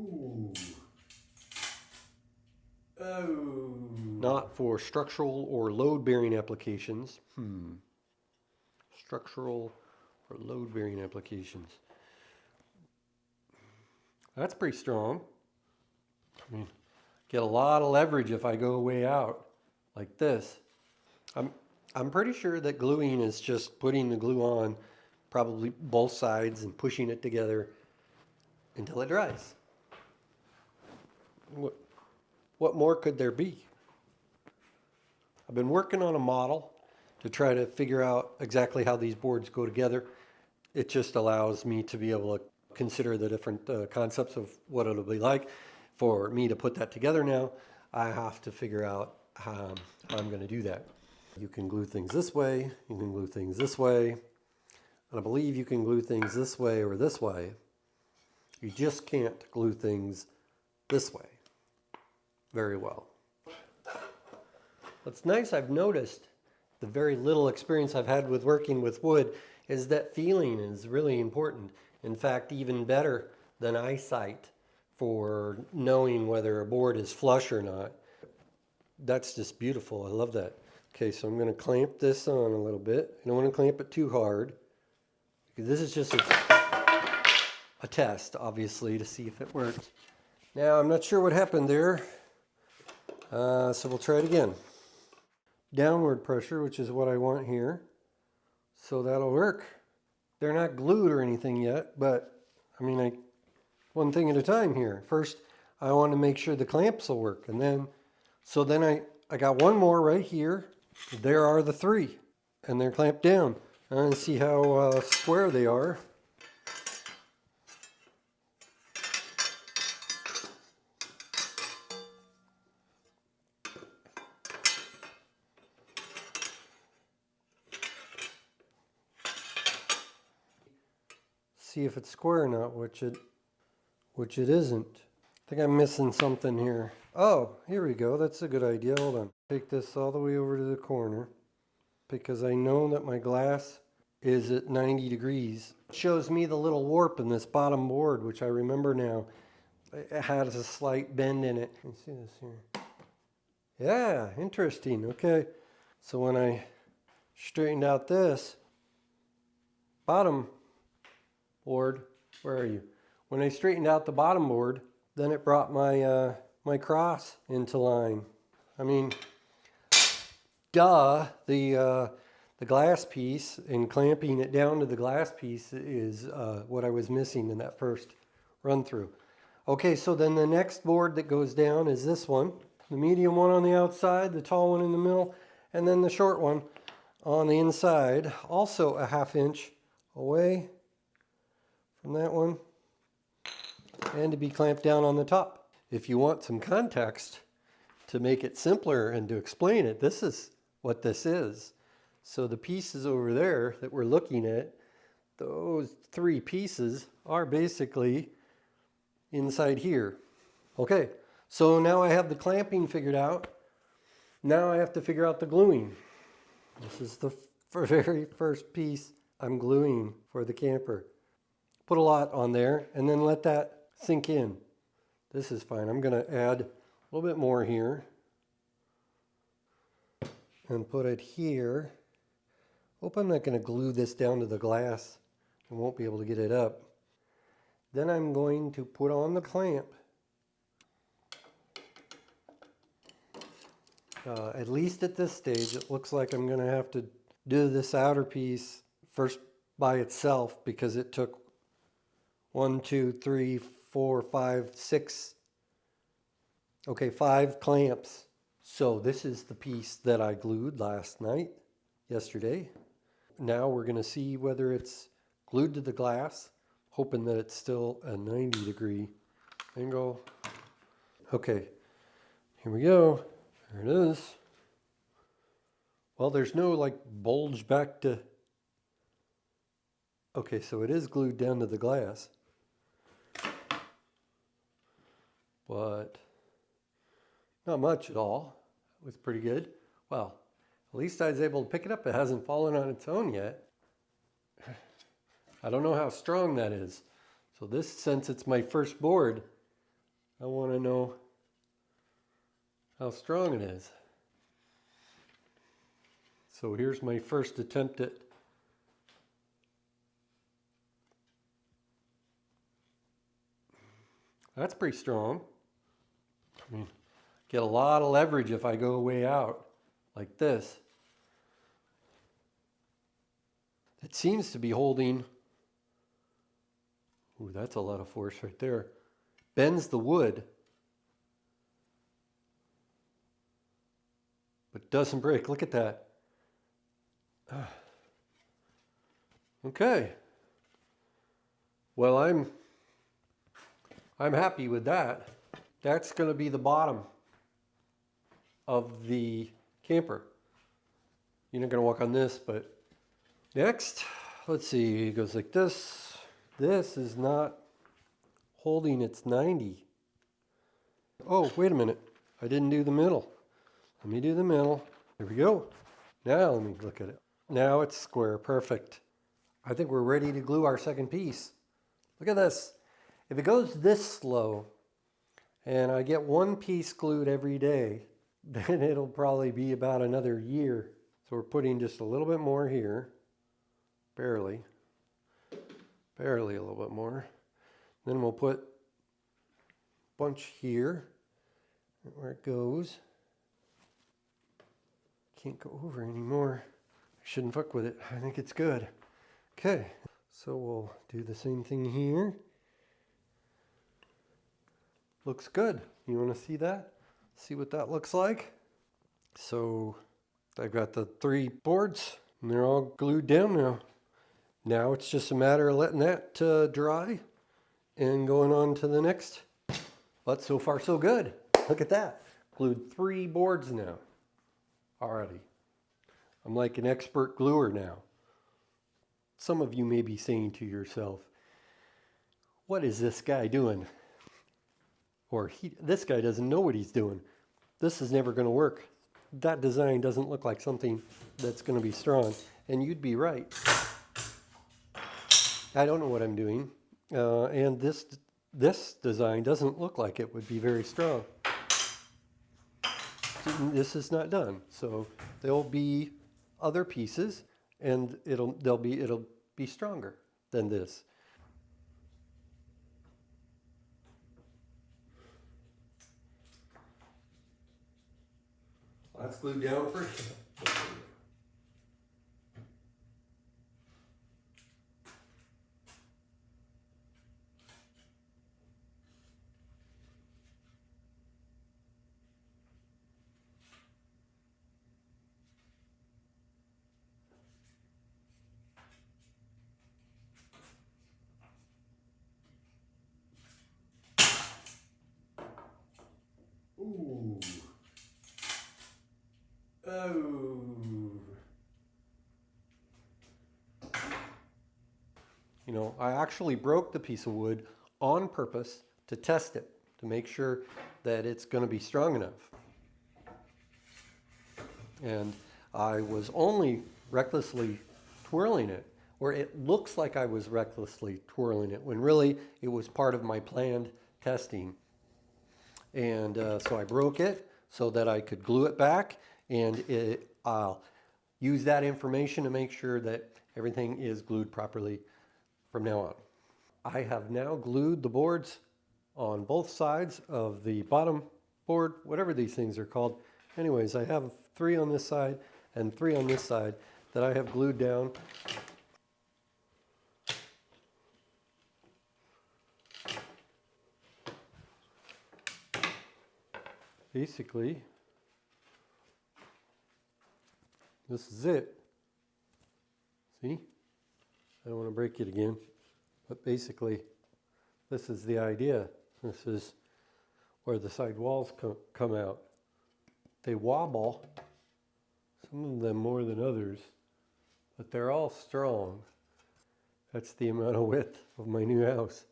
Ooh. Oh. Not for structural or load-bearing applications. Structural or load-bearing applications. That's pretty strong. I mean, get a lot of leverage if I go way out like this. I'm pretty sure that gluing is just putting the glue on probably both sides and pushing it together until it dries. What more could there be? I've been working on a model to try to figure out exactly how these boards go together. It just allows me to be able to consider the different concepts of what it'll be like. For me to put that together now, I have to figure out how I'm going to do that. You can glue things this way, you can glue things this way, and I believe you can glue things this way or this way. You just can't glue things this way very well. What's nice, I've noticed, the very little experience I've had with working with wood, is that feeling is really important. In fact, even better than eyesight for knowing whether a board is flush or not. That's just beautiful. I love that. Okay, so I'm going to clamp this on a little bit. I don't want to clamp it too hard, because this is just a test, obviously, to see if it works. Now, I'm not sure what happened there, so we'll try it again. Downward pressure, which is what I want here, so that'll work. They're not glued or anything yet, but I mean, one thing at a time here. First, I want to make sure the clamps will work, and then I got one more right here. There are the three, and they're clamped down. I'm going to see how square they are. See if it's square or not, which it isn't. I think I'm missing something here. Oh, here we go. That's a good idea. Hold on. Take this all the way over to the corner, because I know that my glass is at 90 degrees. It shows me the little warp in this bottom board, which I remember now. It has a slight bend in it. Let me see this here. Yeah, interesting. Okay. So when I straightened out this bottom board, where are you? When I straightened out the bottom board, then it brought my my cross into line. I mean, duh, the glass piece and clamping it down to the glass piece is what I was missing in that first run through. Okay, so then the next board that goes down is this one, the medium one on the outside, the tall one in the middle, and then the short one on the inside, also a 1/2 inch away from that one, and to be clamped down on the top. If you want some context to make it simpler and to explain it, this is what this is. So the pieces over there that we're looking at, those three pieces are basically inside here. Okay, so now I have the clamping figured out. Now I have to figure out the gluing. This is the very first piece I'm gluing for the camper. Put a lot on there and then let that sink in. This is fine. I'm going to add a little bit more here and put it here. Hope I'm not going to glue this down to the glass. I won't be able to get it up. Then I'm going to put on the clamp. At least at this stage, it looks like I'm going to have to do this outer piece first by itself, because it took 1, 2, 3, 4, 5, 6, okay, 5 clamps. So this is the piece that I glued yesterday. Now we're going to see whether it's glued to the glass, hoping that it's still a 90 degree angle. Okay, here we go. There it is. Well, there's no like bulge back to... Okay, so it is glued down to the glass. But not much at all. It was pretty good. Well, at least I was able to pick it up. It hasn't fallen on its own yet. I don't know how strong that is. So this, since it's my first board, I want to know how strong it is. So here's my first attempt at that's pretty strong. I mean, get a lot of leverage if I go way out like this. It seems to be holding. Ooh, that's a lot of force right there. Bends the wood, but doesn't break. Look at that. Okay. Well, I'm happy with that. That's going to be the bottom of the camper. You're not going to walk on this, but next, let's see, it goes like this. This is not holding its 90. Oh, wait a minute. I didn't do the middle. Let me do the middle. Here we go. Now let me look at it. Now it's square. Perfect. I think we're ready to glue our second piece. Look at this. If it goes this slow and I get one piece glued every day, then it'll probably be about another year. So we're putting just a little bit more here. Barely a little bit more. Then we'll put a bunch here where it goes. Can't go over anymore. I shouldn't fuck with it. I think it's good. Okay, so we'll do the same thing here. Looks good. You want to see that? See what that looks like? So I've got the 3 boards and they're all glued down now. Now it's just a matter of letting that dry and going on to the next. But so far so good. Look at that. Glued 3 boards now already. I'm like an expert gluer now. Some of you may be saying to yourself, what is this guy doing? Or this guy doesn't know what he's doing. This is never going to work. That design doesn't look like something that's going to be strong. And you'd be right. I don't know what I'm doing. And this design doesn't look like it would be very strong. This is not done. So there'll be other pieces and it'll be stronger than this. That's glued down first. Ooh. Oh. You know, I actually broke the piece of wood on purpose to test it, to make sure that it's going to be strong enough. And I was only recklessly twirling it, or it looks like I was recklessly twirling it, when really it was part of my planned testing. And so I broke it so that I could glue it back, and I'll use that information to make sure that everything is glued properly from now on. I have now glued the boards on both sides of the bottom board, whatever these things are called. Anyways, I have 3 on this side and 3 on this side that I have glued down. Basically, this is it. See? I don't want to break it again, but basically, this is the idea. This is where the side walls come out. They wobble, some of them more than others, but they're all strong. That's the amount of width of my new house.